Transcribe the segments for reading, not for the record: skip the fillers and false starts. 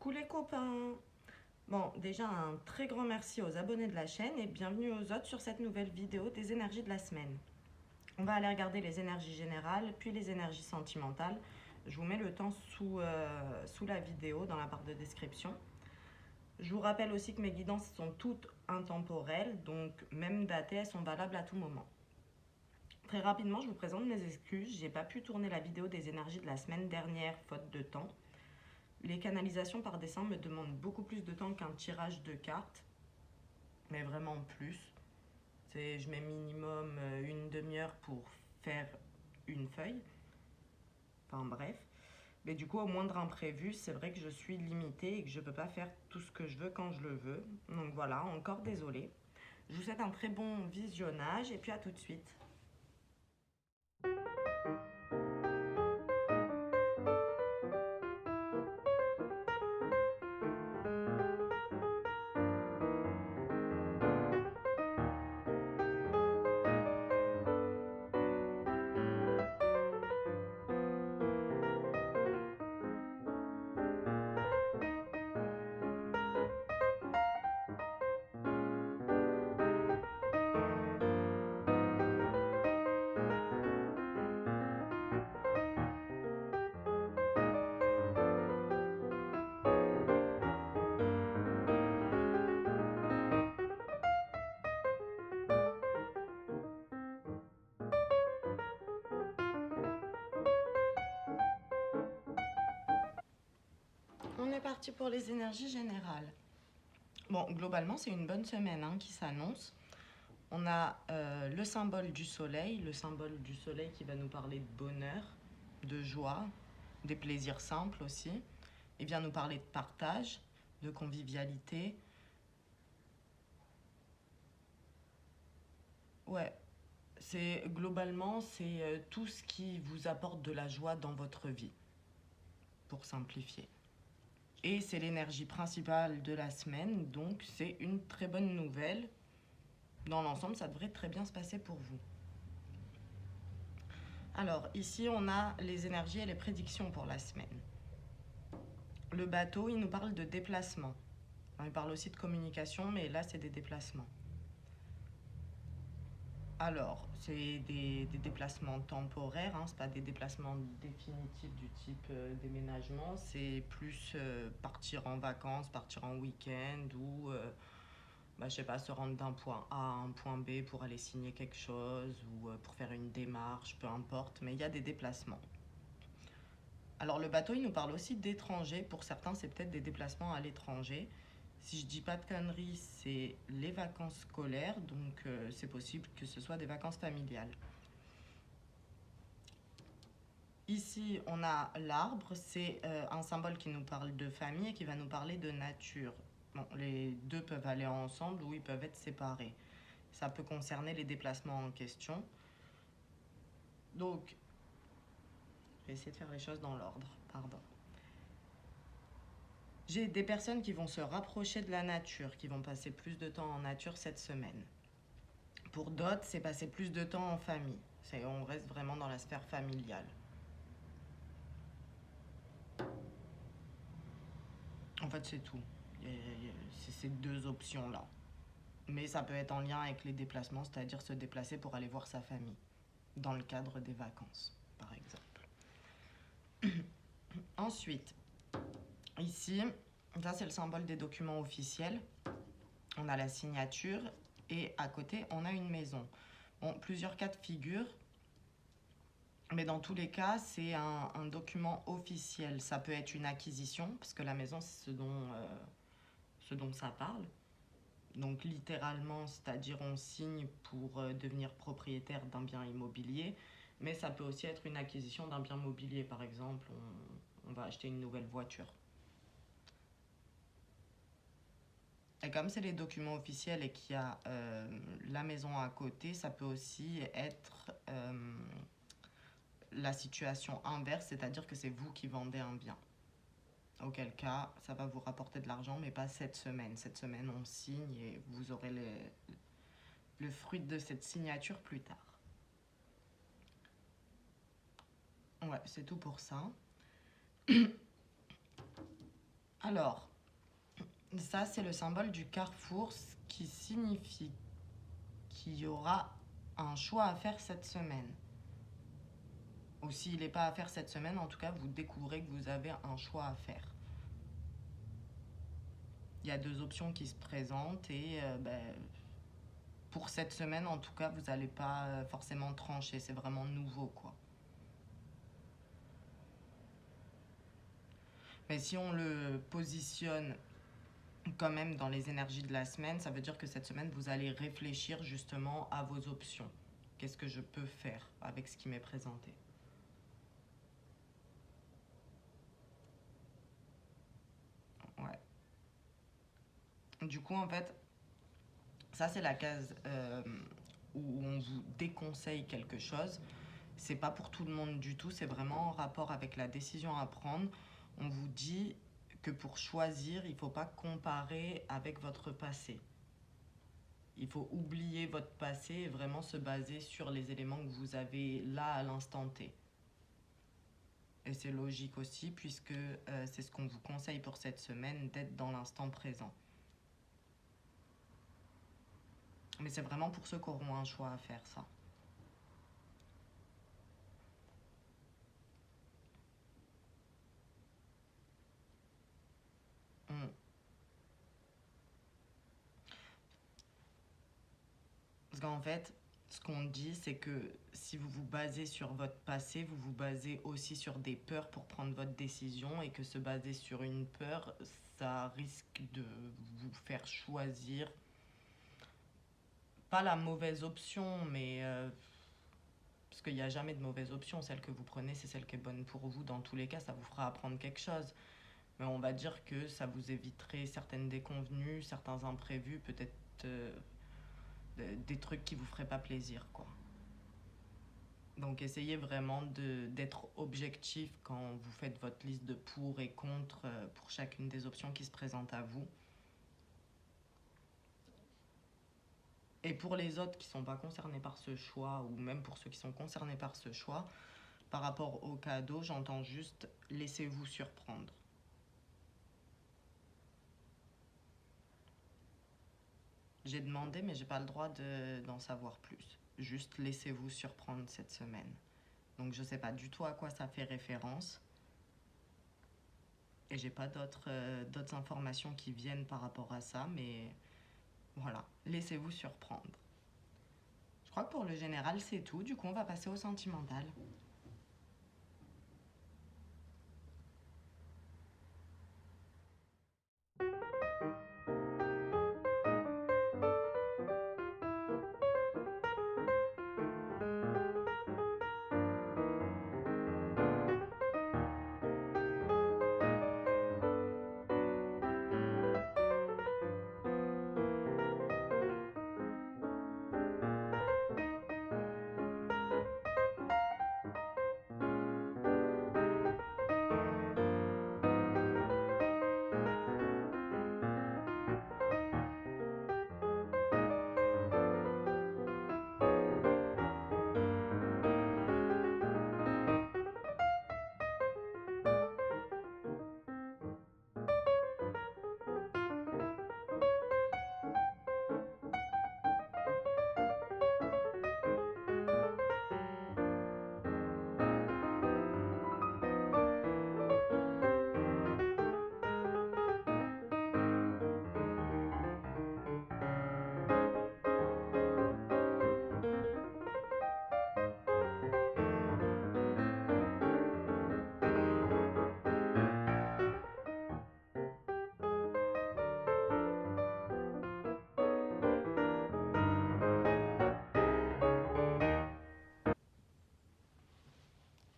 Coucou les copains. Bon, déjà un très grand merci aux abonnés de la chaîne et bienvenue aux autres sur cette nouvelle vidéo des énergies de la semaine. On va aller regarder les énergies générales, puis les énergies sentimentales. Je vous mets le temps sous la vidéo dans la barre de description. Je vous rappelle aussi que mes guidances sont toutes intemporelles, donc même datées, elles sont valables à tout moment. Très rapidement, je vous présente mes excuses. J'ai pas pu tourner la vidéo des énergies de la semaine dernière, faute de temps. Les canalisations par dessin me demandent beaucoup plus de temps qu'un tirage de cartes, mais vraiment plus. Je mets minimum une demi-heure pour faire une feuille. Enfin bref. Mais du coup, au moindre imprévu, c'est vrai que je suis limitée et que je ne peux pas faire tout ce que je veux quand je le veux. Donc voilà, encore désolée. Je vous souhaite un très bon visionnage et puis à tout de suite. On est parti pour les énergies générales. Bon, globalement, c'est une bonne semaine qui s'annonce. On a le symbole du soleil qui va nous parler de bonheur, de joie, des plaisirs simples aussi. Il vient nous parler de partage, de convivialité. Ouais, globalement, c'est tout ce qui vous apporte de la joie dans votre vie, pour simplifier. Et c'est l'énergie principale de la semaine, donc c'est une très bonne nouvelle. Dans l'ensemble, ça devrait très bien se passer pour vous. Alors, ici, on a les énergies et les prédictions pour la semaine. Le bateau, il nous parle de déplacement. Il parle aussi de communication, mais là, c'est des déplacements. Alors, c'est des déplacements temporaires, c'est pas des déplacements définitifs du type déménagement, c'est plus partir en vacances, partir en week-end ou, je sais pas, se rendre d'un point A à un point B pour aller signer quelque chose ou pour faire une démarche, peu importe, mais il y a des déplacements. Alors le bateau, il nous parle aussi d'étrangers. Pour certains, c'est peut-être des déplacements à l'étranger. Si je dis pas de conneries, c'est les vacances scolaires, donc c'est possible que ce soit des vacances familiales. Ici, on a l'arbre, c'est un symbole qui nous parle de famille et qui va nous parler de nature. Bon, les deux peuvent aller ensemble ou ils peuvent être séparés. Ça peut concerner les déplacements en question. Donc, je vais essayer de faire les choses dans l'ordre, pardon. J'ai des personnes qui vont se rapprocher de la nature, qui vont passer plus de temps en nature cette semaine. Pour d'autres, c'est passer plus de temps en famille. On reste vraiment dans la sphère familiale. En fait, c'est tout. C'est ces deux options-là. Mais ça peut être en lien avec les déplacements, c'est-à-dire se déplacer pour aller voir sa famille, dans le cadre des vacances, par exemple. Ensuite, ici, ça c'est le symbole des documents officiels. On a la signature et à côté, on a une maison. Bon, plusieurs cas de figure, mais dans tous les cas, c'est un document officiel. Ça peut être une acquisition, parce que la maison, c'est ce dont ça parle. Donc littéralement, c'est-à-dire on signe pour devenir propriétaire d'un bien immobilier, mais ça peut aussi être une acquisition d'un bien mobilier. Par exemple, on va acheter une nouvelle voiture. Et comme c'est les documents officiels et qu'il y a la maison à côté, ça peut aussi être la situation inverse, c'est-à-dire que c'est vous qui vendez un bien. Auquel cas, ça va vous rapporter de l'argent, mais pas cette semaine. Cette semaine, on signe et vous aurez le fruit de cette signature plus tard. Ouais, c'est tout pour ça. Alors, ça c'est le symbole du carrefour, ce qui signifie qu'il y aura un choix à faire cette semaine. Ou s'il n'est pas à faire cette semaine, en tout cas, vous découvrez que vous avez un choix à faire. Il y a deux options qui se présentent et pour cette semaine, en tout cas, vous n'allez pas forcément trancher. C'est vraiment nouveau, quoi. Mais si on le positionne quand même dans les énergies de la semaine, ça veut dire que cette semaine, vous allez réfléchir justement à vos options. Qu'est-ce que je peux faire avec ce qui m'est présenté? Ouais. Du coup, en fait, ça c'est la case où on vous déconseille quelque chose. C'est pas pour tout le monde du tout, c'est vraiment en rapport avec la décision à prendre. On vous dit que pour choisir, il ne faut pas comparer avec votre passé. Il faut oublier votre passé et vraiment se baser sur les éléments que vous avez là à l'instant T. Et c'est logique aussi puisque c'est ce qu'on vous conseille pour cette semaine, d'être dans l'instant présent. Mais c'est vraiment pour ceux qui auront un choix à faire ça. Mm. Parce qu'en fait, ce qu'on dit, c'est que si vous vous basez sur votre passé, vous vous basez aussi sur des peurs pour prendre votre décision et que se baser sur une peur, ça risque de vous faire choisir pas la mauvaise option, mais parce qu'il n'y a jamais de mauvaise option. Celle que vous prenez, c'est celle qui est bonne pour vous. Dans tous les cas, ça vous fera apprendre quelque chose. Mais on va dire que ça vous éviterait certaines déconvenues, certains imprévus, peut-être des trucs qui vous feraient pas plaisir, quoi. Donc essayez vraiment d'être objectif quand vous faites votre liste de pour et contre pour chacune des options qui se présentent à vous. Et pour les autres qui ne sont pas concernés par ce choix, ou même pour ceux qui sont concernés par ce choix, par rapport au cadeau, j'entends juste laissez-vous surprendre. J'ai demandé, mais j'ai pas le droit d'en savoir plus. Juste laissez-vous surprendre cette semaine. Donc je sais pas du tout à quoi ça fait référence. Et j'ai pas d'autres informations qui viennent par rapport à ça, mais voilà, laissez-vous surprendre. Je crois que pour le général, c'est tout. Du coup, on va passer au sentimental.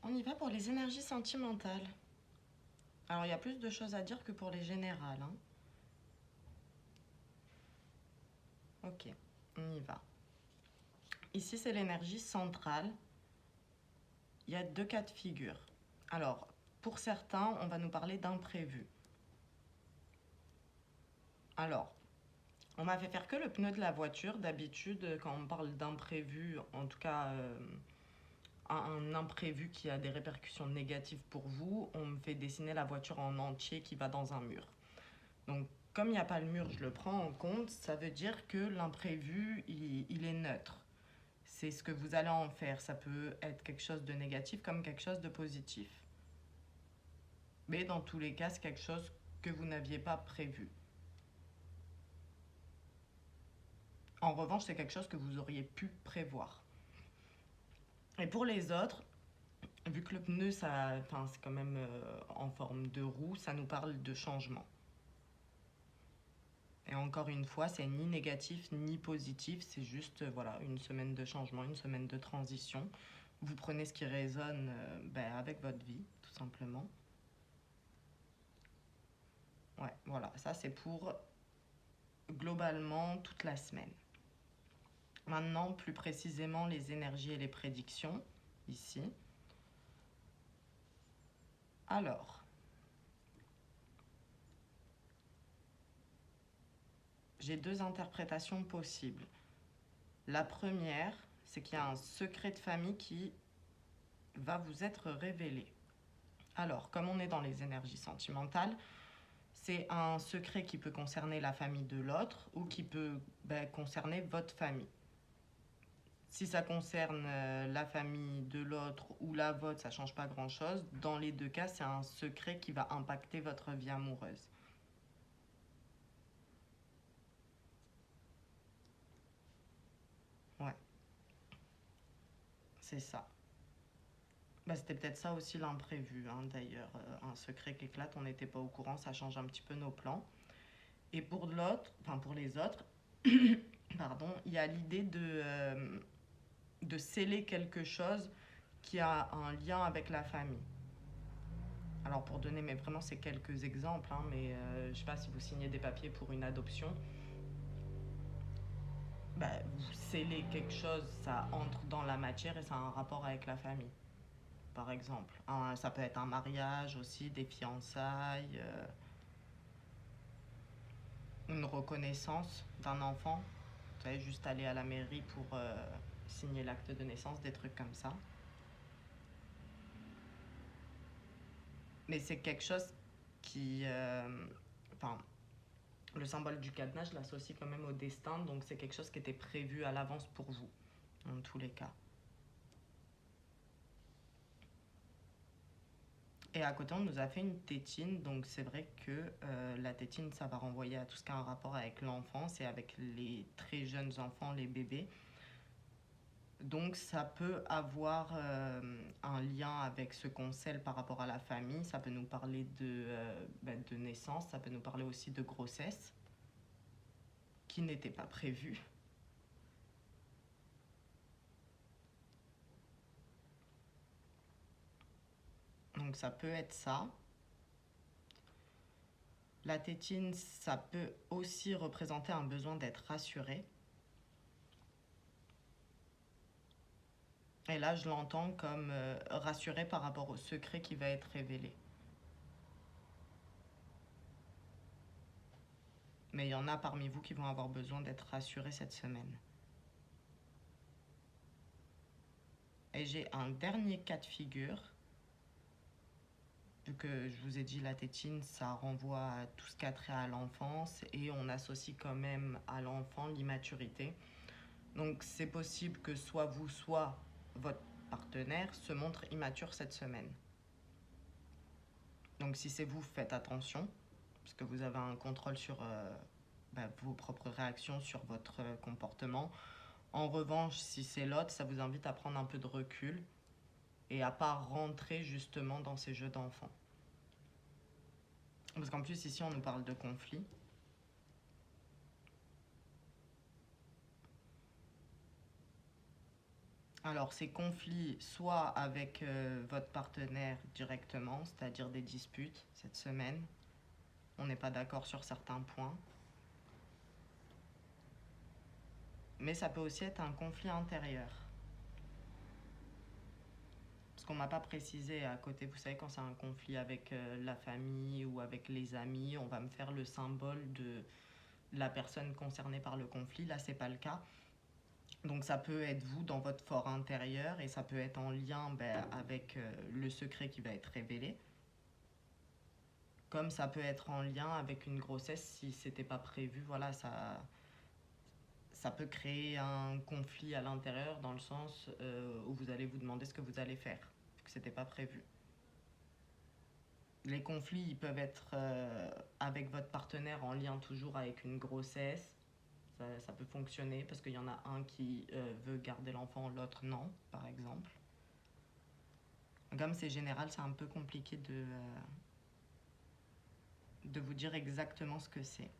On y va pour les énergies sentimentales. Alors, il y a plus de choses à dire que pour les générales, hein. Ok, on y va. Ici, c'est l'énergie centrale. Il y a deux cas de figure. Alors, pour certains, on va nous parler d'imprévu. Alors, on m'a fait faire que le pneu de la voiture. D'habitude, quand on parle d'imprévu, en tout cas un imprévu qui a des répercussions négatives pour vous, on me fait dessiner la voiture en entier qui va dans un mur. Donc, comme il n'y a pas le mur, je le prends en compte, ça veut dire que l'imprévu, il est neutre. C'est ce que vous allez en faire. Ça peut être quelque chose de négatif comme quelque chose de positif. Mais dans tous les cas, c'est quelque chose que vous n'aviez pas prévu. En revanche, c'est quelque chose que vous auriez pu prévoir. Et pour les autres, vu que le pneu, c'est quand même en forme de roue, ça nous parle de changement. Et encore une fois, c'est ni négatif ni positif, c'est juste voilà, une semaine de changement, une semaine de transition. Vous prenez ce qui résonne avec votre vie, tout simplement. Ouais, voilà, ça c'est pour globalement toute la semaine. Maintenant, plus précisément, les énergies et les prédictions, ici. Alors, j'ai deux interprétations possibles. La première, c'est qu'il y a un secret de famille qui va vous être révélé. Alors, comme on est dans les énergies sentimentales, c'est un secret qui peut concerner la famille de l'autre ou qui peut concerner votre famille. Si ça concerne la famille de l'autre ou la vôtre, ça ne change pas grand-chose. Dans les deux cas, c'est un secret qui va impacter votre vie amoureuse. Ouais, c'est ça. C'était peut-être ça aussi l'imprévu, hein, d'ailleurs. Un secret qui éclate, on n'était pas au courant, ça change un petit peu nos plans. Et pour l'autre, enfin pour les autres, pardon, il y a l'idée de sceller quelque chose qui a un lien avec la famille. Alors pour donner, mais vraiment c'est quelques exemples, hein, mais je sais pas si vous signez des papiers pour une adoption, vous scellez quelque chose, ça entre dans la matière et ça a un rapport avec la famille, par exemple. Ça peut être un mariage aussi, des fiançailles, une reconnaissance d'un enfant. Vous savez, juste aller à la mairie pour signer l'acte de naissance, des trucs comme ça. Mais c'est quelque chose qui... Enfin, le symbole du cadenas, je l'associe quand même au destin, donc c'est quelque chose qui était prévu à l'avance pour vous, dans tous les cas. Et à côté, on nous a fait une tétine, donc c'est vrai que la tétine, ça va renvoyer à tout ce qui a un rapport avec l'enfance et avec les très jeunes enfants, les bébés. Donc ça peut avoir un lien avec ce qu'on scelle par rapport à la famille, ça peut nous parler de naissance, ça peut nous parler aussi de grossesse, qui n'était pas prévue. Donc ça peut être ça. La tétine, ça peut aussi représenter un besoin d'être rassuré. Et là, je l'entends comme rassuré par rapport au secret qui va être révélé. Mais il y en a parmi vous qui vont avoir besoin d'être rassurés cette semaine. Et j'ai un dernier cas de figure. Vu que je vous ai dit la tétine, ça renvoie à tout ce qui a trait à l'enfance et on associe quand même à l'enfant l'immaturité. Donc c'est possible que soit vous, soit votre partenaire se montre immature cette semaine. Donc si c'est vous, faites attention, parce que vous avez un contrôle sur vos propres réactions, sur votre comportement. En revanche, si c'est l'autre, ça vous invite à prendre un peu de recul et à pas rentrer justement dans ces jeux d'enfants. Parce qu'en plus ici on nous parle de conflit. Alors ces conflits, soit avec votre partenaire directement, c'est-à-dire des disputes cette semaine, on n'est pas d'accord sur certains points. Mais ça peut aussi être un conflit intérieur. Parce qu'on m'a pas précisé à côté, vous savez, quand c'est un conflit avec la famille ou avec les amis, on va me faire le symbole de la personne concernée par le conflit. Là, c'est pas le cas. Donc ça peut être vous dans votre fort intérieur et ça peut être en lien avec le secret qui va être révélé. Comme ça peut être en lien avec une grossesse si c'était pas prévu. Voilà, ça peut créer un conflit à l'intérieur dans le sens où vous allez vous demander ce que vous allez faire, vu que c'était pas prévu. Les conflits, ils peuvent être avec votre partenaire en lien toujours avec une grossesse. Ça peut fonctionner parce qu'il y en a un qui veut garder l'enfant, l'autre non, par exemple. Comme c'est général, c'est un peu compliqué de vous dire exactement ce que c'est.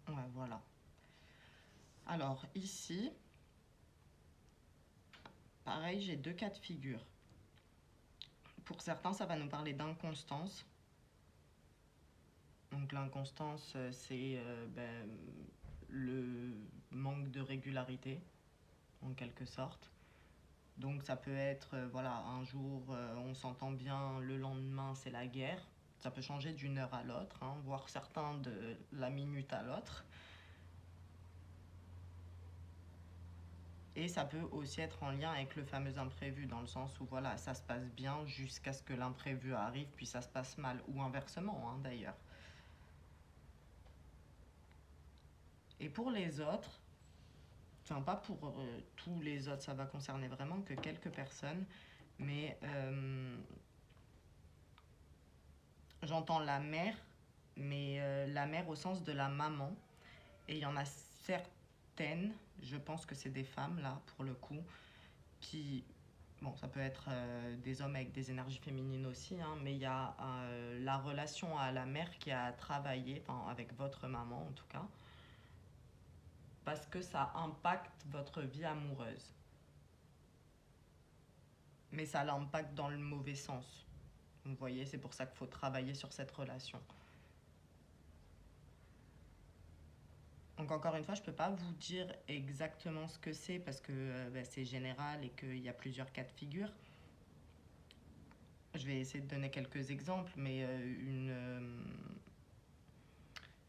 Ouais, voilà. Alors ici, pareil, j'ai deux cas de figure. Pour certains, ça va nous parler d'inconstance. Donc l'inconstance, c'est le manque de régularité, en quelque sorte. Donc ça peut être, voilà, un jour on s'entend bien, le lendemain c'est la guerre. Ça peut changer d'une heure à l'autre, hein, voire certains de la minute à l'autre. Et ça peut aussi être en lien avec le fameux imprévu, dans le sens où voilà, ça se passe bien jusqu'à ce que l'imprévu arrive, puis ça se passe mal, ou inversement hein, d'ailleurs. Et pour les autres, enfin pas pour tous les autres, ça va concerner vraiment que quelques personnes, mais j'entends la mère, mais la mère au sens de la maman. Et il y en a certaines, je pense que c'est des femmes là pour le coup, qui, bon ça peut être des hommes avec des énergies féminines aussi, hein, mais il y a la relation à la mère qui a travaillé, enfin avec votre maman en tout cas, parce que ça impacte votre vie amoureuse. Mais ça l'impacte dans le mauvais sens. Vous voyez, c'est pour ça qu'il faut travailler sur cette relation. Donc encore une fois, je ne peux pas vous dire exactement ce que c'est parce que c'est général et qu'il y a plusieurs cas de figure. Je vais essayer de donner quelques exemples, mais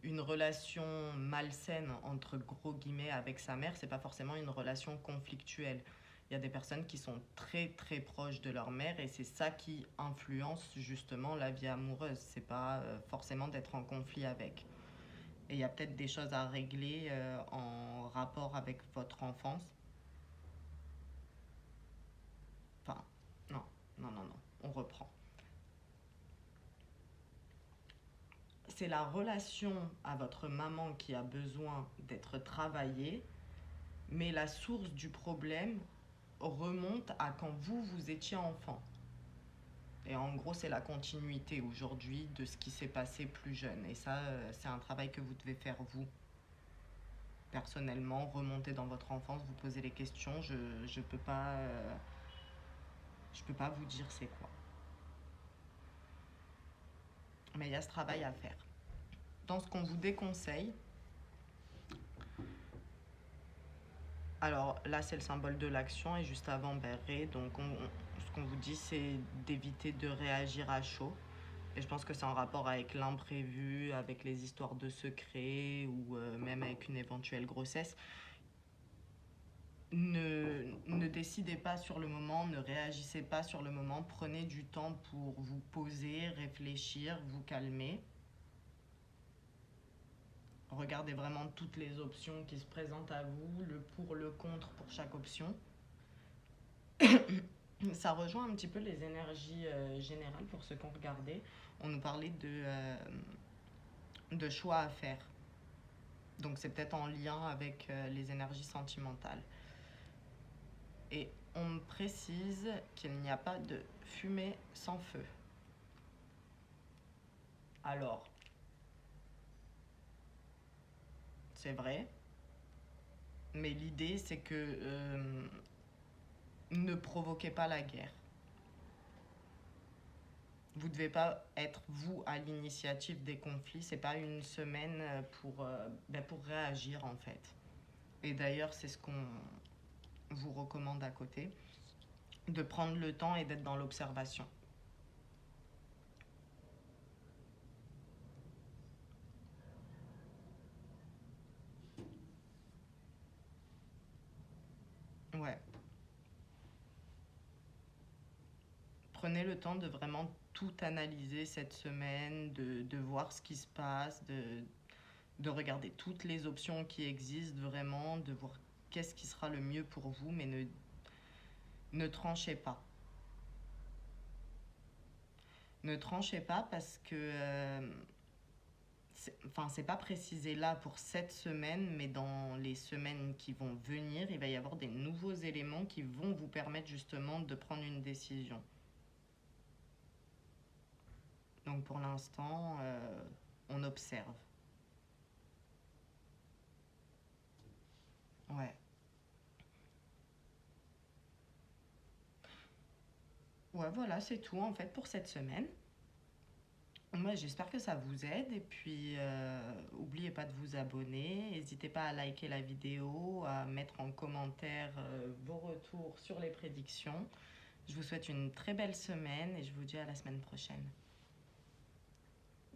une relation malsaine, entre gros guillemets, avec sa mère, c'est pas forcément une relation conflictuelle. Il y a des personnes qui sont très très proches de leur mère et c'est ça qui influence justement la vie amoureuse. C'est pas forcément d'être en conflit avec. Et il y a peut-être des choses à régler en rapport avec votre enfance. Enfin, non, non, non, non, on reprend. C'est la relation à votre maman qui a besoin d'être travaillée, mais la source du problème remonte à quand vous étiez enfant. Et en gros, c'est la continuité aujourd'hui de ce qui s'est passé plus jeune. Et ça, c'est un travail que vous devez faire vous. Personnellement, remonter dans votre enfance, vous poser les questions. Je peux pas vous dire c'est quoi. Mais il y a ce travail à faire. Dans ce qu'on vous déconseille, alors là c'est le symbole de l'action et juste avant Ré, donc ce qu'on vous dit c'est d'éviter de réagir à chaud. Et je pense que c'est en rapport avec l'imprévu, avec les histoires de secrets ou même avec une éventuelle grossesse. Ne décidez pas sur le moment, ne réagissez pas sur le moment, prenez du temps pour vous poser, réfléchir, vous calmer. Regardez vraiment toutes les options qui se présentent à vous, le pour, le contre pour chaque option. Ça rejoint un petit peu les énergies générales pour ceux qui ont regardé. On nous parlait de choix à faire. Donc c'est peut-être en lien avec les énergies sentimentales. Et on me précise qu'il n'y a pas de fumée sans feu. Alors, c'est vrai, mais l'idée c'est que ne provoquez pas la guerre. Vous ne devez pas être vous à l'initiative des conflits. C'est pas une semaine pour réagir en fait. Et d'ailleurs, c'est ce qu'on vous recommande à côté, de prendre le temps et d'être dans l'observation. Prenez le temps de vraiment tout analyser cette semaine, de voir ce qui se passe, de regarder toutes les options qui existent vraiment, de voir qu'est-ce qui sera le mieux pour vous, mais ne tranchez pas. Ne tranchez pas parce que c'est pas précisé là pour cette semaine, mais dans les semaines qui vont venir, il va y avoir des nouveaux éléments qui vont vous permettre justement de prendre une décision. Donc pour l'instant, on observe. Ouais. Ouais, voilà, c'est tout en fait pour cette semaine. Moi, j'espère que ça vous aide et puis n'oubliez pas de vous abonner. N'hésitez pas à liker la vidéo, à mettre en commentaire vos retours sur les prédictions. Je vous souhaite une très belle semaine et je vous dis à la semaine prochaine.